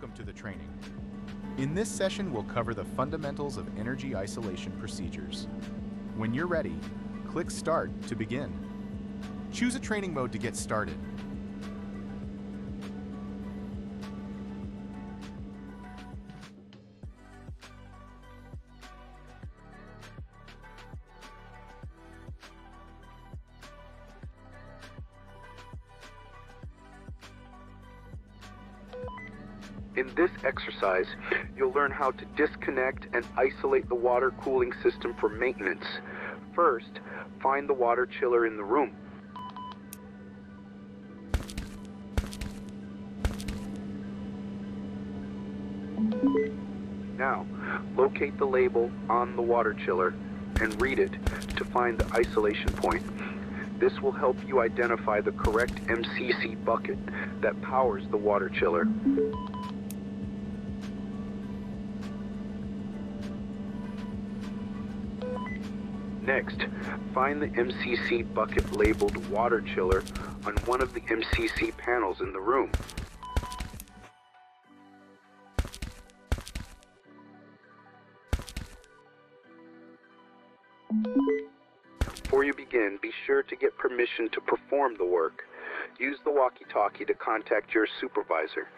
Welcome to the training. In this session, we'll cover the fundamentals of energy isolation procedures. When you're ready, click Start to begin. Choose a training mode to get started. In this exercise, you'll learn how to disconnect and isolate the water cooling system for maintenance. First, find the water chiller in the room. Now, locate the label on the water chiller and read it to find the isolation point. This will help you identify the correct MCC bucket that powers the water chiller. Next, find the MCC bucket labeled water chiller on one of the MCC panels in the room. Before you begin, be sure to get permission to perform the work. Use the walkie-talkie to contact your supervisor.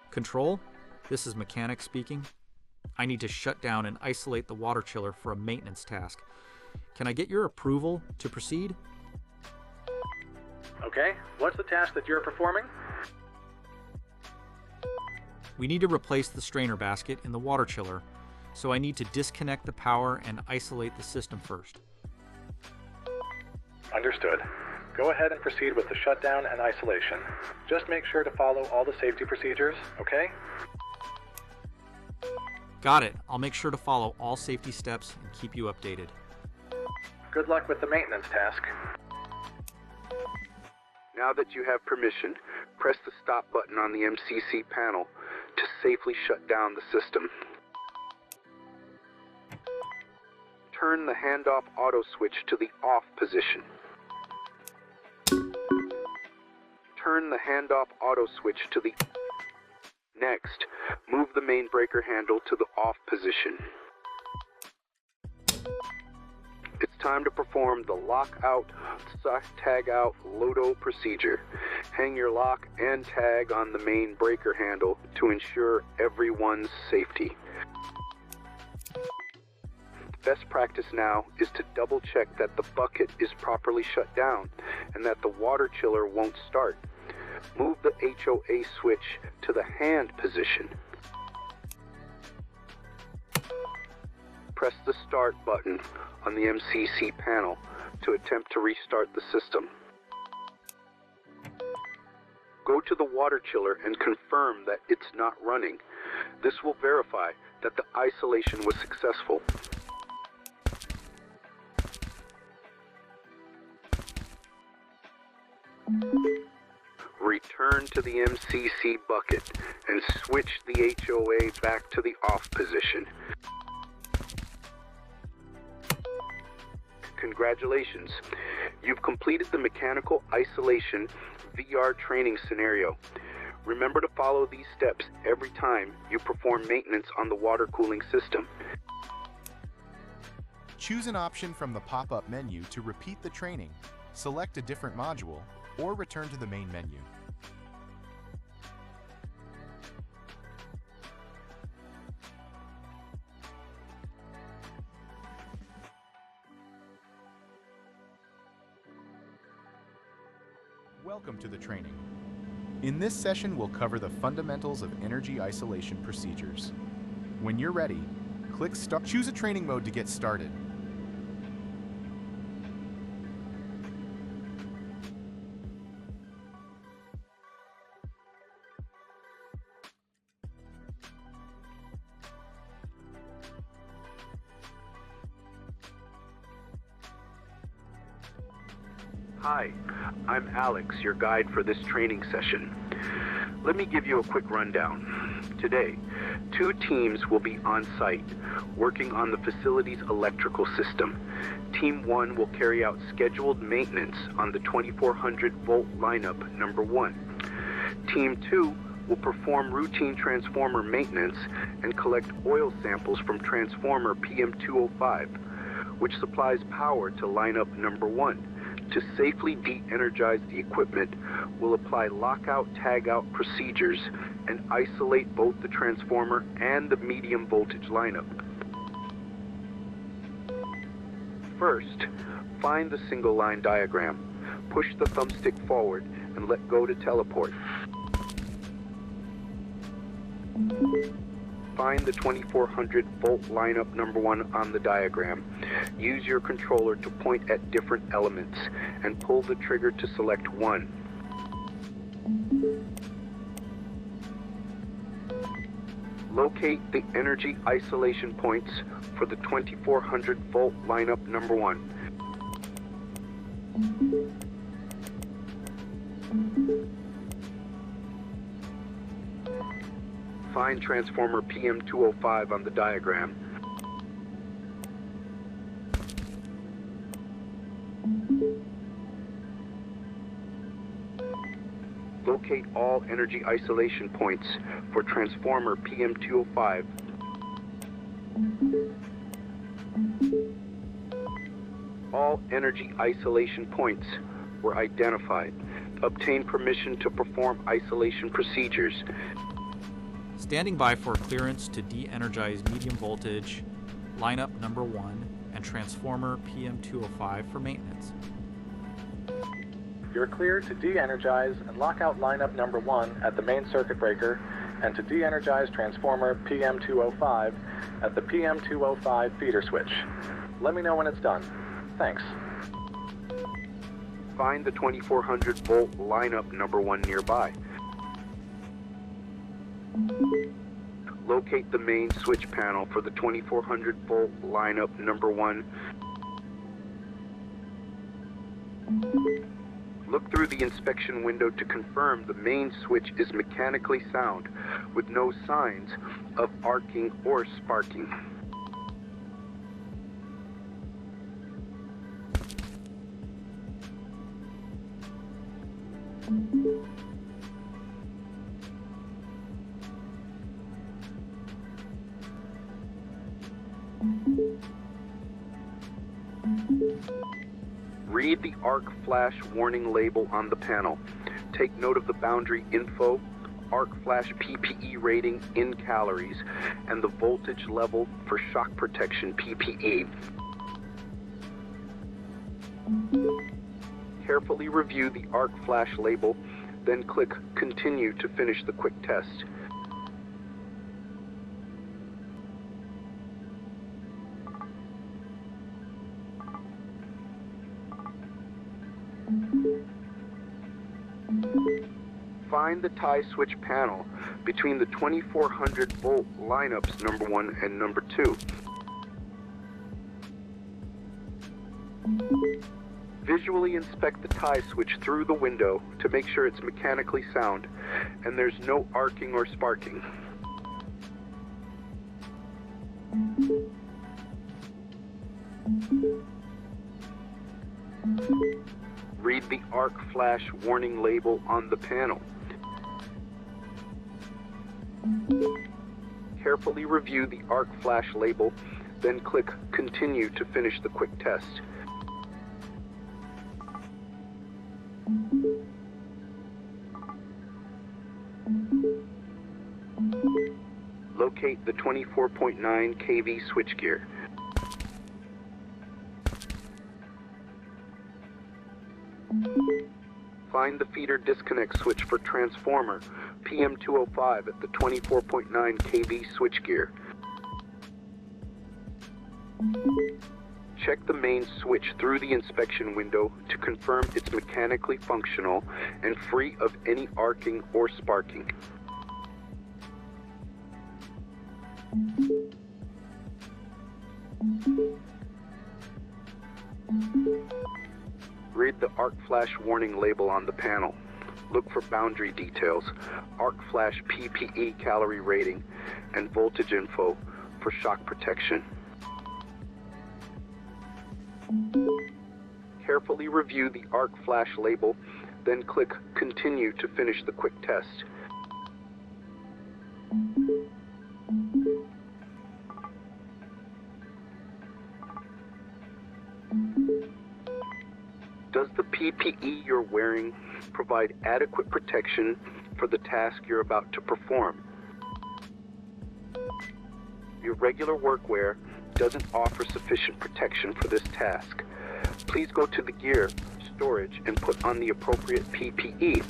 Control, this is mechanic speaking. I need to shut down and isolate the water chiller for a maintenance task. Can I get your approval to proceed? Okay, what's the task that you're performing? We need to replace the strainer basket in the water chiller, so I need to disconnect the power and isolate the system first. Understood. Go ahead and proceed with the shutdown and isolation. Just make sure to follow all the safety procedures, okay? Got it. I'll make sure to follow all safety steps and keep you updated. Good luck with the maintenance task. Now that you have permission, press the stop button on the MCC panel to safely shut down the system. Turn the handoff auto switch to the off position. Turn the handoff auto switch to the... Next, move the main breaker handle to the off position. It's time to perform the lock-out, tag-out LOTO procedure. Hang your lock and tag on the main breaker handle to ensure everyone's safety. Best practice now is to double check that the bucket is properly shut down and that the water chiller won't start. Move the HOA switch to the hand position. Press the start button on the MCC panel to attempt to restart the system. Go to the water chiller and confirm that it's not running. This will verify that the isolation was successful. Return to the MCC bucket and switch the HOA back to the off position. Congratulations, you've completed the mechanical isolation VR training scenario. Remember to follow these steps every time you perform maintenance on the water cooling system. Choose an option from the pop-up menu to repeat the training, select a different module, or return to the main menu. Welcome to the training. In this session, we'll cover the fundamentals of energy isolation procedures. When you're ready, click Start. Choose a training mode to get started. Hi, I'm Alex, your guide for this training session. Let me give you a quick rundown. Today, 2 teams will be on site working on the facility's electrical system. Team 1 will carry out scheduled maintenance on the 2400 volt lineup number 1. Team 2 will perform routine transformer maintenance and collect oil samples from transformer PM205, which supplies power to lineup number 1. To safely de-energize the equipment, we'll apply lockout-tagout procedures and isolate both the transformer and the medium voltage lineup. First, find the single line diagram. Push the thumbstick forward and let go to teleport. Find the 2400 volt lineup number 1 on the diagram. Use your controller to point at different elements and pull the trigger to select one. Locate the energy isolation points for the 2400 volt lineup number 1. Find transformer PM205 on the diagram. Locate all energy isolation points for transformer PM205. All energy isolation points were identified. Obtain permission to perform isolation procedures. Standing by for clearance to de-energize medium voltage, lineup number 1, and transformer PM205 for maintenance. You're cleared to de-energize and lock out lineup number 1 at the main circuit breaker and to de-energize transformer PM205 at the PM205 feeder switch. Let me know when it's done. Thanks. Find the 2400 volt lineup number 1 nearby. Locate the main switch panel for the 2400 volt lineup number 1. Look through the inspection window to confirm the main switch is mechanically sound with no signs of arcing or sparking. Read the arc flash warning label on the panel. Take note of the boundary info, arc flash PPE rating in calories, and the voltage level for shock protection PPE. Carefully review the arc flash label, then click Continue to finish the quick test. Find the tie switch panel between the 2400 volt lineups number 1 and number 2. Visually inspect the tie switch through the window to make sure it's mechanically sound and there's no arcing or sparking. Read the arc flash warning label on the panel. Carefully review the arc flash label, then click Continue to finish the quick test. Locate the 24.9 kV switchgear. Find the feeder disconnect switch for transformer PM205 at the 24.9 kV switchgear. Check the main switch through the inspection window to confirm it's mechanically functional and free of any arcing or sparking. Read the arc flash warning label on the panel. Look for boundary details, arc flash PPE calorie rating, and voltage info for shock protection. Carefully review the arc flash label, then click Continue to finish the quick test. Does the PPE you're wearing provide adequate protection for the task you're about to perform? Your regular workwear doesn't offer sufficient protection for this task. Please go to the gear storage and put on the appropriate PPE.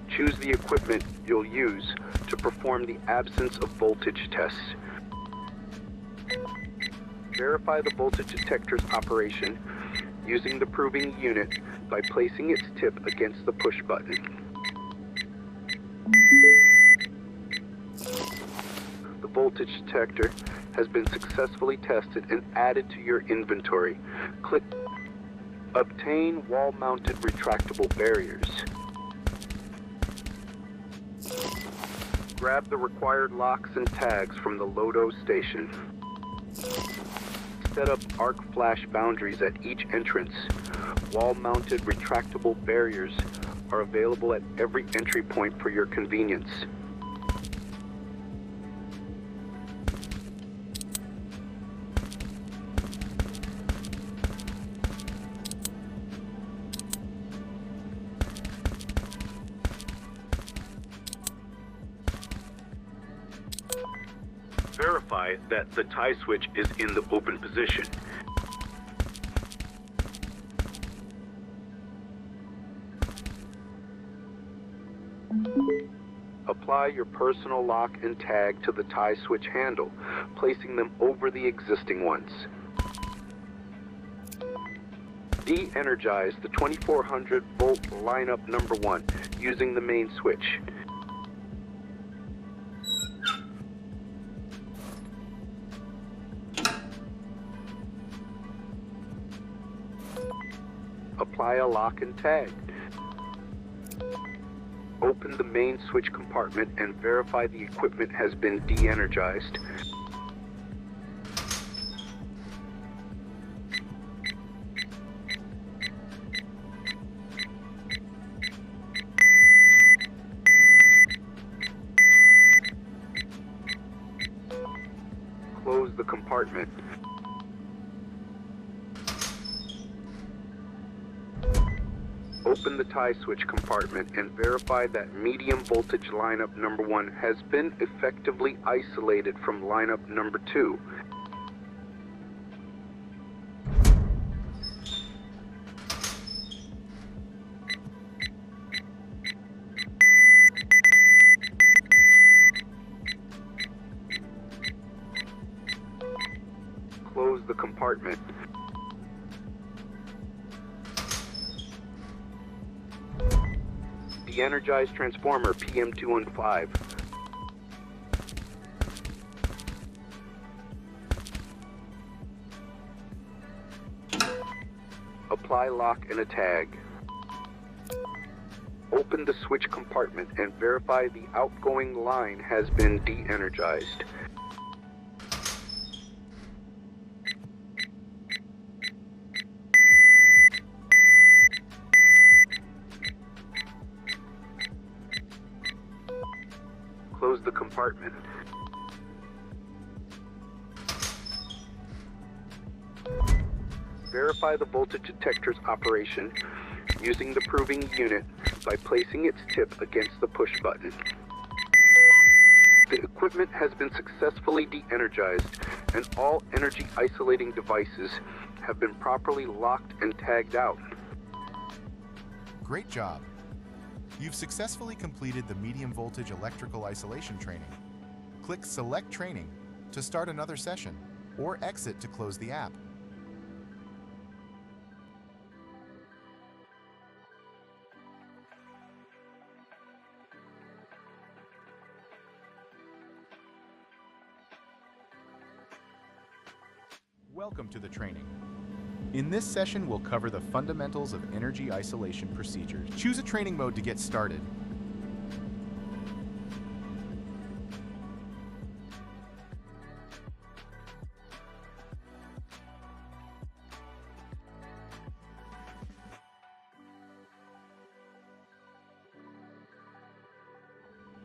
Choose the equipment you'll use to perform the absence of voltage tests. Verify the voltage detector's operation using the proving unit by placing its tip against the push button. The voltage detector has been successfully tested and added to your inventory. Click Obtain wall-mounted retractable barriers. Grab the required locks and tags from the LOTO station. Set up arc flash boundaries at each entrance. Wall-mounted retractable barriers are available at every entry point for your convenience. Verify that the tie switch is in the open position. Apply your personal lock and tag to the tie switch handle, placing them over the existing ones. De-energize the 2400 volt lineup number 1 using the main switch. Apply a lock and tag. Open the main switch compartment and verify the equipment has been de-energized. Close the compartment. Open the tie switch compartment and verify that medium voltage lineup number 1 has been effectively isolated from lineup number 2. Close the compartment. De-energized transformer PM215. Apply lock and a tag. Open the switch compartment and verify the outgoing line has been de-energized. Close the compartment. Verify the voltage detector's operation using the proving unit by placing its tip against the push button. The equipment has been successfully de-energized and all energy isolating devices have been properly locked and tagged out. Great job. You've successfully completed the medium voltage electrical isolation training. Click Select Training to start another session, or exit to close the app. Welcome to the training. In this session, we'll cover the fundamentals of energy isolation procedures. Choose a training mode to get started.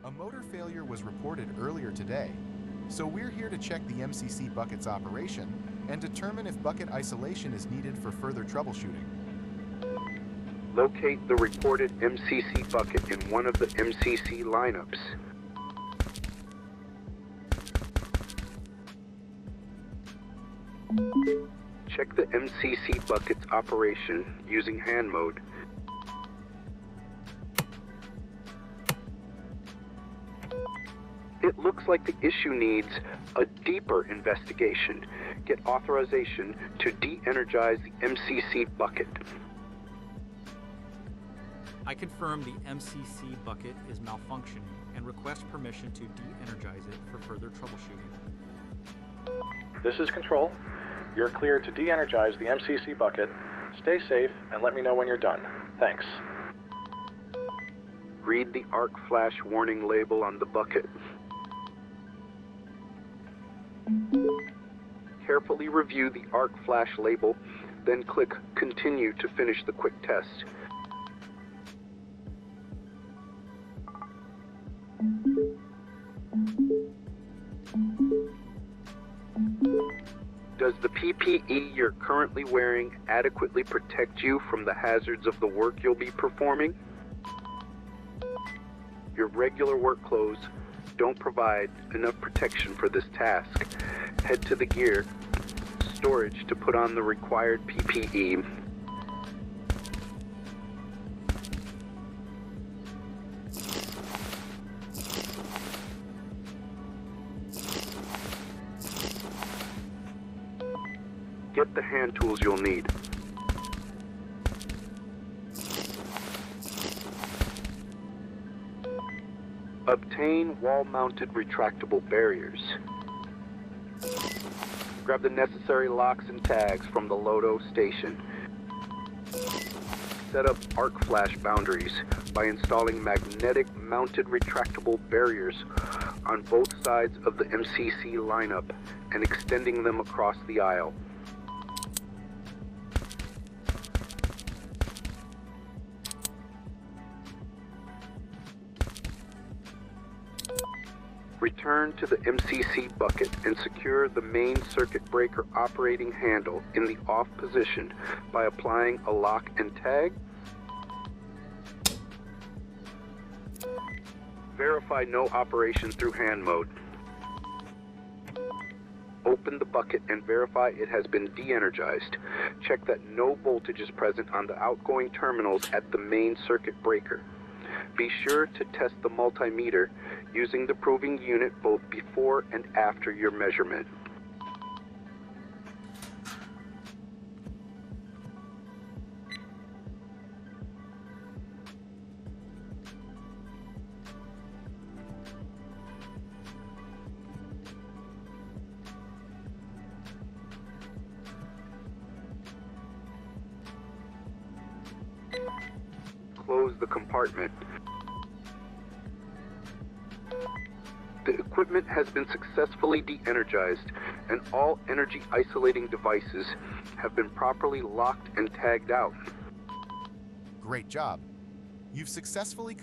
A motor failure was reported earlier today, so we're here to check the MCC bucket's operation and determine if bucket isolation is needed for further troubleshooting. Locate the reported MCC bucket in one of the MCC lineups. Check the MCC bucket's operation using hand mode. It looks like the issue needs a deeper investigation. Get authorization to de-energize the MCC bucket. I confirm the MCC bucket is malfunctioning and request permission to de-energize it for further troubleshooting. This is Control. You're clear to de-energize the MCC bucket. Stay safe and let me know when you're done. Thanks. Read the arc flash warning label on the bucket. Carefully review the arc flash label, then click Continue to finish the quick test. Does the PPE you're currently wearing adequately protect you from the hazards of the work you'll be performing? Your regular work clothes don't provide enough protection for this task. Head to the gear storage to put on the required PPE. Get the hand tools you'll need. Obtain wall-mounted retractable barriers. Grab the necessary locks and tags from the LOTO station. Set up arc flash boundaries by installing magnetic mounted retractable barriers on both sides of the MCC lineup and extending them across the aisle. Return to the MCC bucket and secure the main circuit breaker operating handle in the off position by applying a lock and tag. Verify no operation through hand mode. Open the bucket and verify it has been de-energized. Check that no voltage is present on the outgoing terminals at the main circuit breaker. Be sure to test the multimeter using the proving unit both before and after your measurement. Close the compartment. The equipment has been successfully de-energized and all energy isolating devices have been properly locked and tagged out. Great job. You've successfully